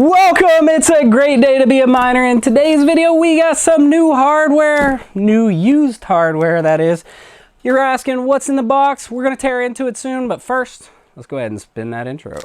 Welcome, it's a great day to be a miner. In today's video we got some new hardware, new used hardware that is. You're asking what's in the box. We're gonna tear into it soon, but first let's go ahead and spin that intro.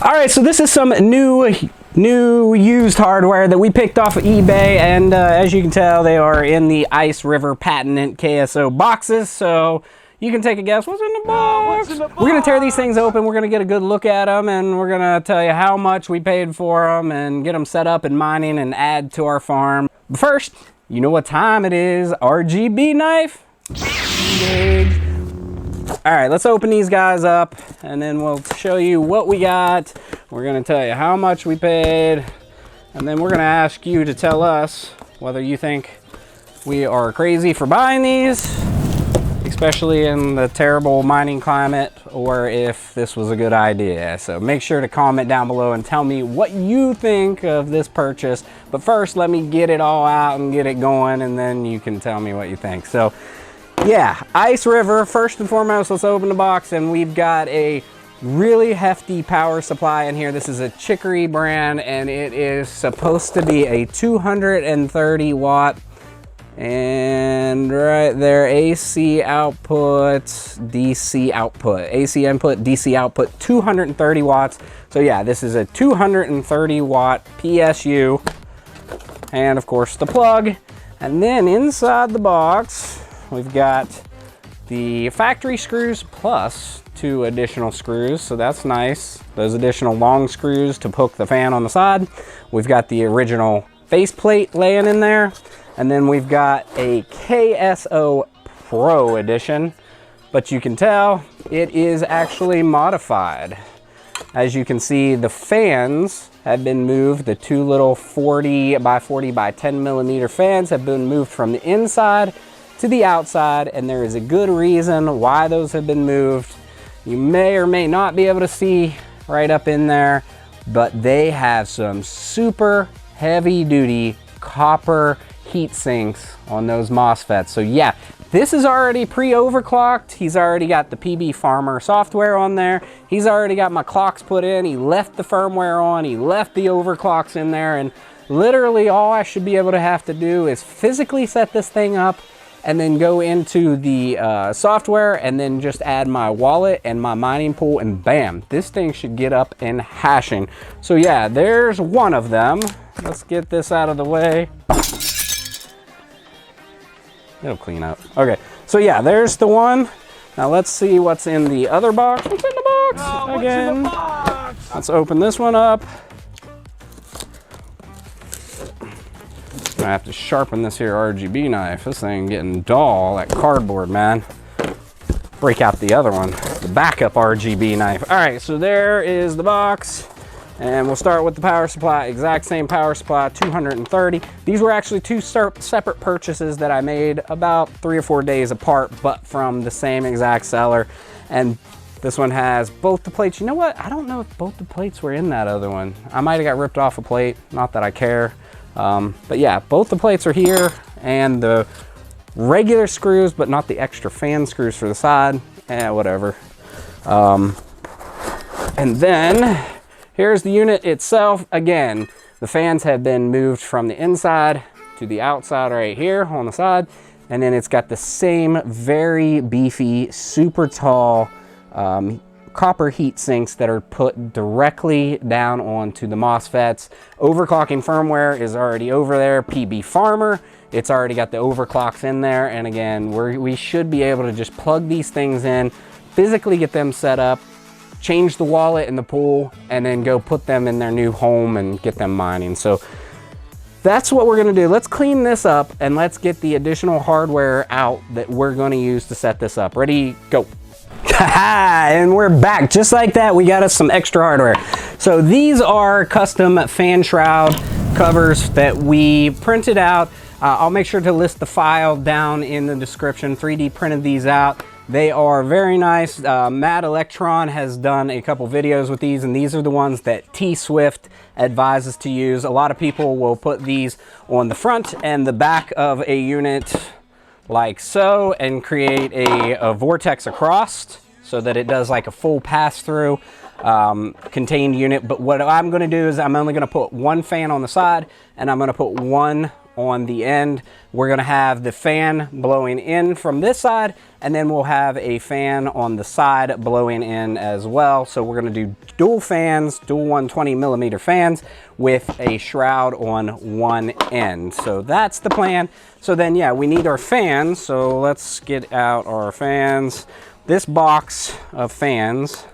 All right, so this is some new used hardware that we picked off of eBay, and as you can tell, they are in the IceRiver patented KSO boxes. So you can take a guess what's in the box. We're gonna tear these things open. We're gonna get a good look at them, and we're gonna tell you how much we paid for them and get them set up in mining and add to our farm. But first, you know what time it is? RGB knife. Engage. All right, let's open these guys up and then we'll show you what we got. We're gonna tell you how much we paid, and then we're gonna ask you to tell us whether you think we are crazy for buying these, especially in the terrible mining climate, or if this was a good idea. So make sure to comment down below and tell me what you think of this purchase. But first, let me get it all out and get it going, and then you can tell me what you think. So yeah, IceRiver, first and foremost, let's open the box, and we've got a really hefty power supply in here. This is a Chicory brand, and it is supposed to be a 230 watt, and right there, AC output, DC output, AC input, DC output, 230 watts. So yeah, this is a 230 watt PSU, and of course the plug. And then inside the box, we've got the factory screws plus 2 additional screws, so that's nice. Those additional long screws to hook the fan on the side. We've got the original faceplate laying in there, and then we've got a KSO Pro edition, but you can tell it is actually modified. As you can see, the fans have been moved. The 2 little 40 by 40 by 10 millimeter fans have been moved from the inside to the outside, and there is a good reason why those have been moved. You may or may not be able to see right up in there, but they have some super heavy duty copper heat sinks on those MOSFETs. So yeah, this is already pre-overclocked. He's already got the PB Farmer software on there. He's already got my clocks put in. He left the firmware on. He left the overclocks in there, and literally all I should be able to have to do is physically set this thing up and then go into the software and then just add my wallet and my mining pool, and bam, this thing should get up and hashing. So yeah, there's one of them. Let's get this out of the way. It'll clean up. Okay, so yeah, there's the one. Now let's see what's in the other box. What's in the box? Oh, again, what's in the box? Let's open this one up. I have to sharpen this here RGB knife. This thing getting dull, that cardboard, man. Break out the other one, the backup RGB knife. All right, so there is the box, and we'll start with the power supply. Exact same power supply, 230. These were actually 2 separate purchases that I made about 3 or 4 days apart, but from the same exact seller. And this one has both the plates. You know what? I don't know if both the plates were in that other one. I might have got ripped off a plate, not that I care. But yeah, both the plates are here, and the regular screws, but not the extra fan screws for the side. Whatever. And then here's the unit itself. Again, the fans have been moved from the inside to the outside right here on the side. And then it's got the same very beefy, super tall copper heat sinks that are put directly down onto the MOSFETs. Overclocking firmware is already over there. PB Farmer, it's already got the overclocks in there. And again, we should be able to just plug these things in, physically get them set up, change the wallet and the pool, and then go put them in their new home and get them mining. So that's what we're gonna do. Let's clean this up and let's get the additional hardware out that we're gonna use to set this up. Ready, go. And we're back. Just like that, we got us some extra hardware. So these are custom fan shroud covers that we printed out. I'll make sure to list the file down in the description. 3D printed these out. They are very nice. Mad Electron has done a couple videos with these, and these are the ones that T-Swift advises to use. A lot of people will put these on the front and the back of a unit like so and create a vortex across so that it does like a full pass-through contained unit. But what I'm going to do is I'm only going to put one fan on the side, and I'm going to put one on the end. We're going to have the fan blowing in from this side, and then we'll have a fan on the side blowing in as well. So we're going to do dual fans, dual 120mm fans with a shroud on one end. So that's the plan. So then, yeah, we need our fans. So let's get out our fans. This box of fans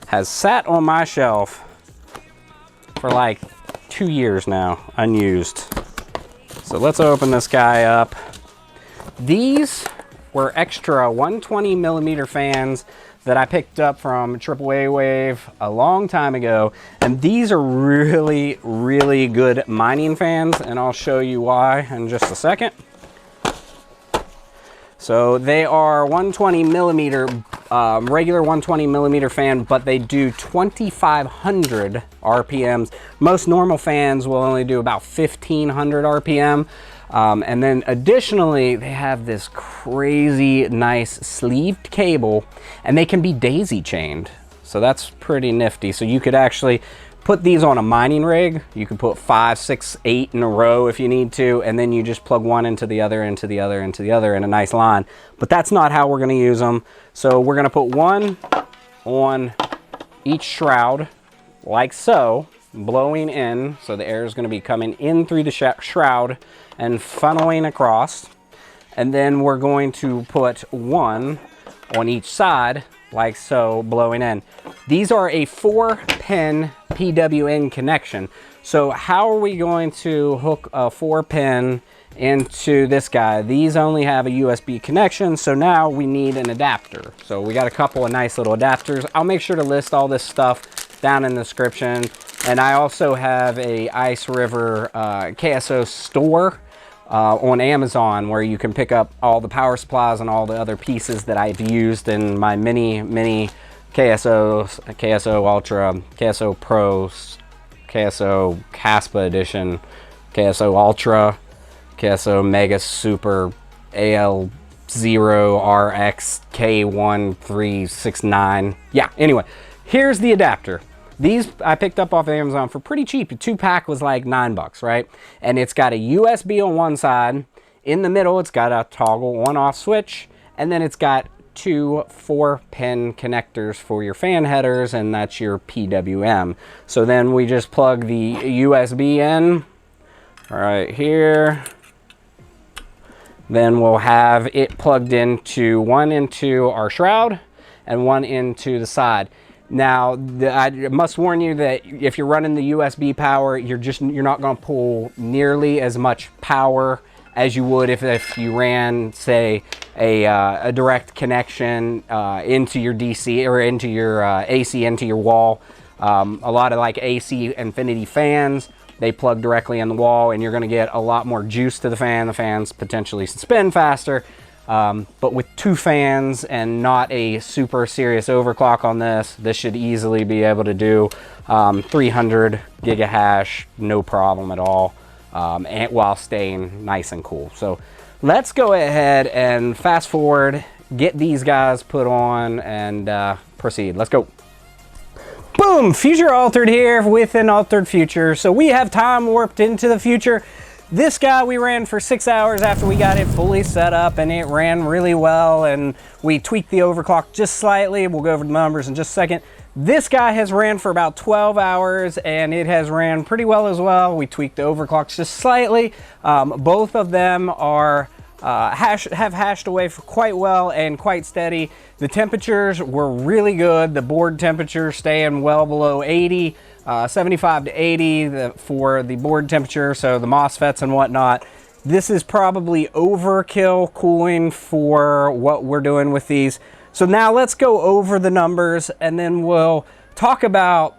has sat on my shelf for like 2 years now, unused. So let's open this guy up. These were extra 120mm fans that I picked up from aaawave a long time ago. And these are really, really good mining fans, and I'll show you why in just a second. So they are 120mm, regular 120mm fan, but they do 2,500 RPMs. Most normal fans will only do about 1,500 RPM. And then additionally, they have this crazy nice sleeved cable, and they can be daisy chained. So that's pretty nifty. So you could actually put these on a mining rig. You could put 5, 6, 8 in a row if you need to, and then you just plug one into the other, into the other, into the other in a nice line. But that's not how we're gonna use them. So we're gonna put one on each shroud, like so, blowing in. So the air is gonna be coming in through the shroud and funneling across. And then we're going to put one on each side, like so, blowing in. These are a 4-pin PWM connection. So how are we going to hook a 4-pin into this guy? These only have a USB connection, so now we need an adapter. So we got a couple of nice little adapters. I'll make sure to list all this stuff down in the description. And I also have a IceRiver Ks0 store on Amazon, where you can pick up all the power supplies and all the other pieces that I've used in my mini Ks0 Ultra, Ks0 Pro, Ks0 kaspa edition, Ks0 Ultra, Ks0 Mega Super AL0 RX K1369. Yeah, anyway, here's the adapter. These I picked up off of Amazon for pretty cheap. A 2-pack was like $9, right? And it's got a USB on one side. In the middle, it's got a toggle on-off switch. And then it's got 2 4-pin connectors for your fan headers, and that's your PWM. So then we just plug the USB in right here. Then we'll have it plugged into one into our shroud and one into the side. Now, I must warn you that if you're running the USB power, you're not going to pull nearly as much power as you would if you ran, say, a direct connection into your DC or into your AC into your wall. A lot of like AC Infinity fans, they plug directly in the wall, and you're going to get a lot more juice to the fan. The fans potentially spin faster. But with 2 fans and not a super serious overclock on this should easily be able to do 300 gigahash, no problem at all, and while staying nice and cool. So let's go ahead and fast forward, get these guys put on, and proceed. Let's go. Boom! Future Altered here with an altered future. So we have time warped into the future. This guy we ran for 6 hours after we got it fully set up, and it ran really well, and we tweaked the overclock just slightly. We'll go over the numbers in just a second. This guy has ran for about 12 hours, and it has ran pretty well as well. We tweaked the overclocks just slightly. Both of them are have hashed away for quite well and quite steady. The temperatures were really good. The board temperature staying well below 80. 75 to 80 for the board temperature, so the MOSFETs and whatnot. This is probably overkill cooling for what we're doing with these. So now let's go over the numbers, and then we'll talk about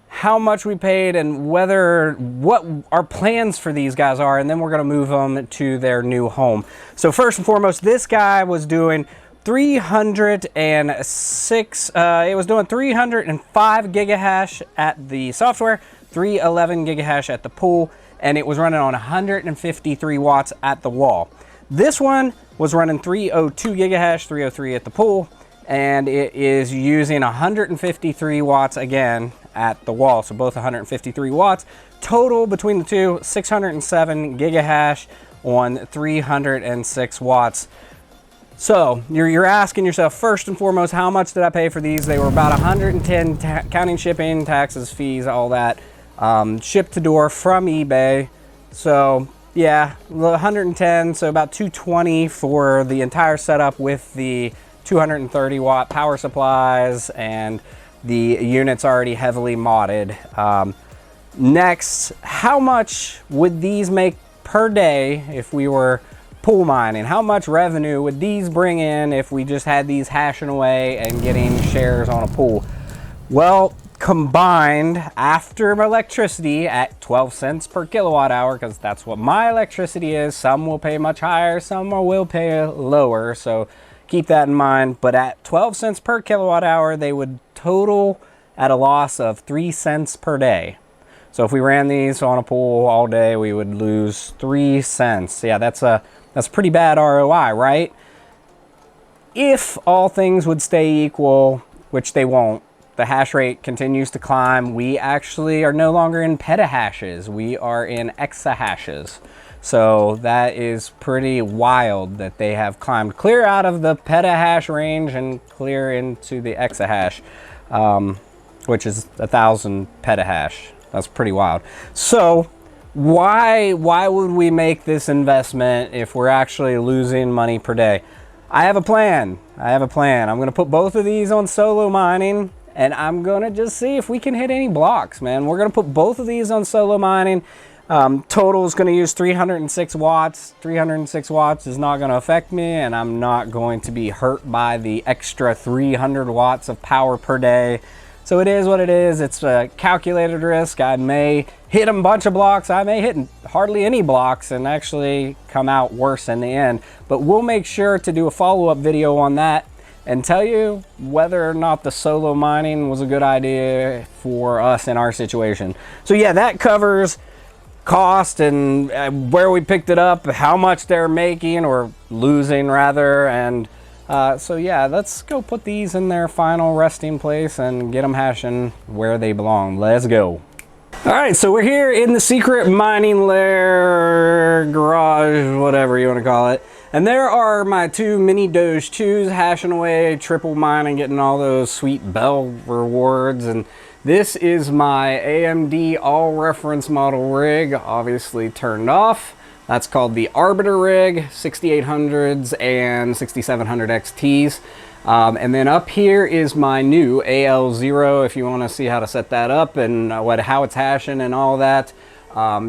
how much we paid and what our plans for these guys are, and then we're going to move them to their new home. So first and foremost, this guy was doing 306, it was doing 305 gigahash at the software, 311 gigahash at the pool, and it was running on 153 watts at the wall. This one was running 302 gigahash, 303 at the pool, and it is using 153 watts again at the wall. So both 153 watts. Total between the two, 607 gigahash on 306 watts. So you're asking yourself, first and foremost, how much did I pay for these? They were about 110, counting shipping, taxes, fees, all that, shipped to door from eBay. So yeah, 110, so about 220 for the entire setup with the 230 watt power supplies and the units already heavily modded. Next, how much would these make per day if we were pool mining? How much revenue would these bring in if we just had these hashing away and getting shares on a pool? Well, combined after electricity at 12 cents per kilowatt hour, because that's what my electricity is. Some will pay much higher, some will pay lower, so keep that in mind. But at 12 cents per kilowatt hour, they would total at a loss of 3 cents per day. So if we ran these on a pool all day, we would lose 3 cents. Yeah, that's pretty bad ROI, right? If all things would stay equal, which they won't, the hash rate continues to climb. We actually are no longer in petahashes. We are in exahashes. So that is pretty wild that they have climbed clear out of the petahash range and clear into the exahash, which is 1,000 petahash. That's pretty wild. So why would we make this investment if we're actually losing money per day? I have a plan. I'm going to put both of these on solo mining, and I'm going to just see if we can hit any blocks, man. We're going to put both of these on solo mining. Total is going to use 306 watts. 306 watts is not going to affect me, and I'm not going to be hurt by the extra 300 watts of power per day. So it is what it is. It's a calculated risk. I may hit a bunch of blocks. I may hit hardly any blocks and actually come out worse in the end. But we'll make sure to do a follow-up video on that and tell you whether or not the solo mining was a good idea for us in our situation. So yeah, that covers cost and where we picked it up, how much they're making or losing rather, and so yeah, let's go put these in their final resting place and get them hashing where they belong. Let's go. All right, so we're here in the secret mining lair, garage, whatever you want to call it. And there are my two mini Doge 2s hashing away, triple mining, getting all those sweet bell rewards. And this is my AMD all reference model rig, obviously turned off. That's called the Arbiter rig, 6800s and 6700 XTs. And then up here is my new AL0. If you want to see how to set that up and how it's hashing and all that,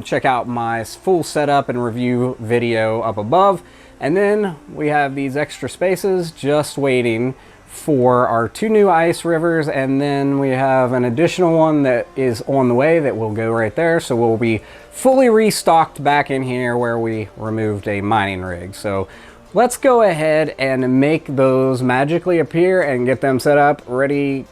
check out my full setup and review video up above. And then we have these extra spaces just waiting for our two new IceRivers, and then we have an additional one that is on the way that will go right there. So we'll be fully restocked back in here where we removed a mining rig. So let's go ahead and make those magically appear and get them set up, ready.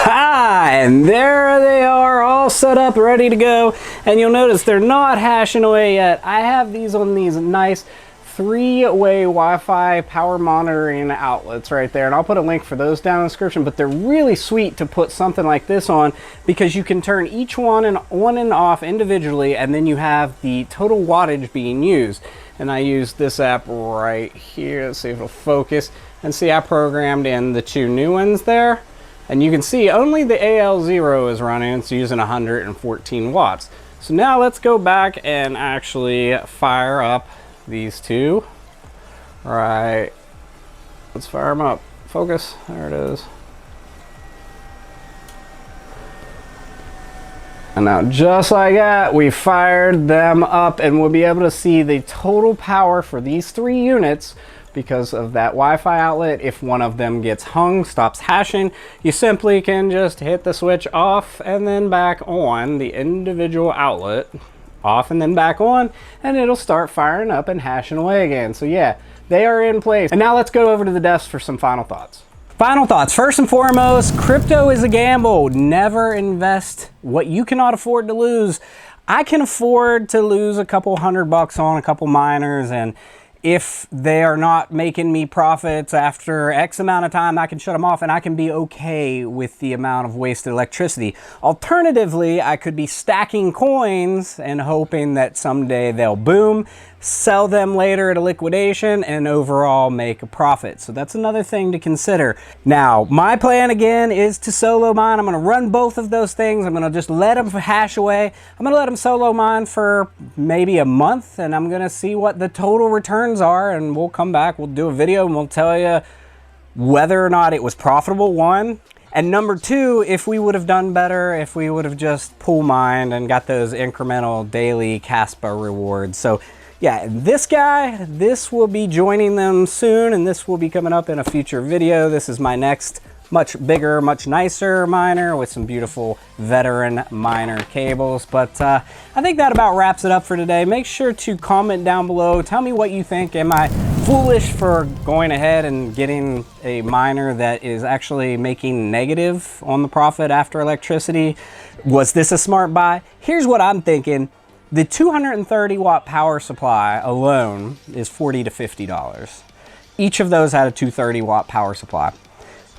And there they are, all set up, ready to go. And you'll notice they're not hashing away yet. I have these on these nice three-way Wi-Fi power monitoring outlets right there, and I'll put a link for those down in the description. But they're really sweet to put something like this on, because you can turn each one on and off individually, and then you have the total wattage being used. And I use this app right here. Let's see if it'll focus. And see, I programmed in the two new ones there, and you can see only the AL0 is running. It's using 114 watts. So now let's go back and actually fire up these two. Right, let's fire them up. Focus, there it is. And now just like that, we fired them up, and we'll be able to see the total power for these three units because of that Wi-Fi outlet. If one of them gets hung, stops hashing, you simply can just hit the switch off and then back on the individual outlet, off and then back on, and it'll start firing up and hashing away again. So yeah, they are in place. And now let's go over to the desk for some final thoughts. Final thoughts. First and foremost, crypto is a gamble. Never invest what you cannot afford to lose. I can afford to lose a couple $100 on a couple miners, and if they are not making me profits after X amount of time, I can shut them off and I can be okay with the amount of wasted electricity. Alternatively, I could be stacking coins and hoping that someday they'll boom, sell them later at a liquidation, and overall make a profit. So that's another thing to consider. Now, my plan again is to solo mine. I'm gonna run both of those things. I'm gonna just let them hash away. I'm gonna let them solo mine for maybe a month, and I'm gonna see what the total returns are, and we'll come back, we'll do a video, and we'll tell you whether or not it was profitable, one. And number two, if we would have done better, if we would have just pool mined and got those incremental daily kaspa rewards. So yeah, this guy, this will be joining them soon, and this will be coming up in a future video. This is my next much bigger, much nicer miner with some beautiful veteran miner cables. But I think that about wraps it up for today. Make sure to comment down below. Tell me what you think. Am I foolish for going ahead and getting a miner that is actually making negative on the profit after electricity? Was this a smart buy? Here's what I'm thinking. The 230 watt power supply alone is $40 to $50. Each of those had a 230 watt power supply.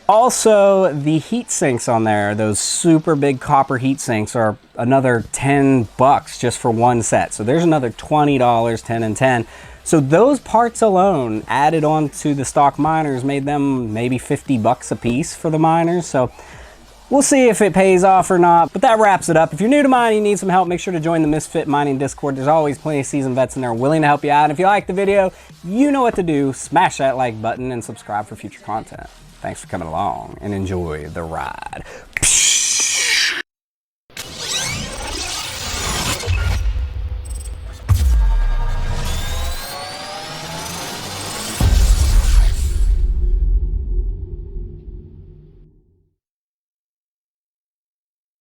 Also, the heat sinks on there, those super big copper heat sinks, are another $10 just for one set. So there's another $20, 10 and 10. So those parts alone added on to the stock miners made them maybe $50 a piece for the miners. So we'll see if it pays off or not, but that wraps it up. If you're new to mining, you need some help, make sure to join the Misfit Mining Discord. There's always plenty of seasoned vets in there willing to help you out. And if you like the video, you know what to do. Smash that like button and subscribe for future content. Thanks for coming along and enjoy the ride.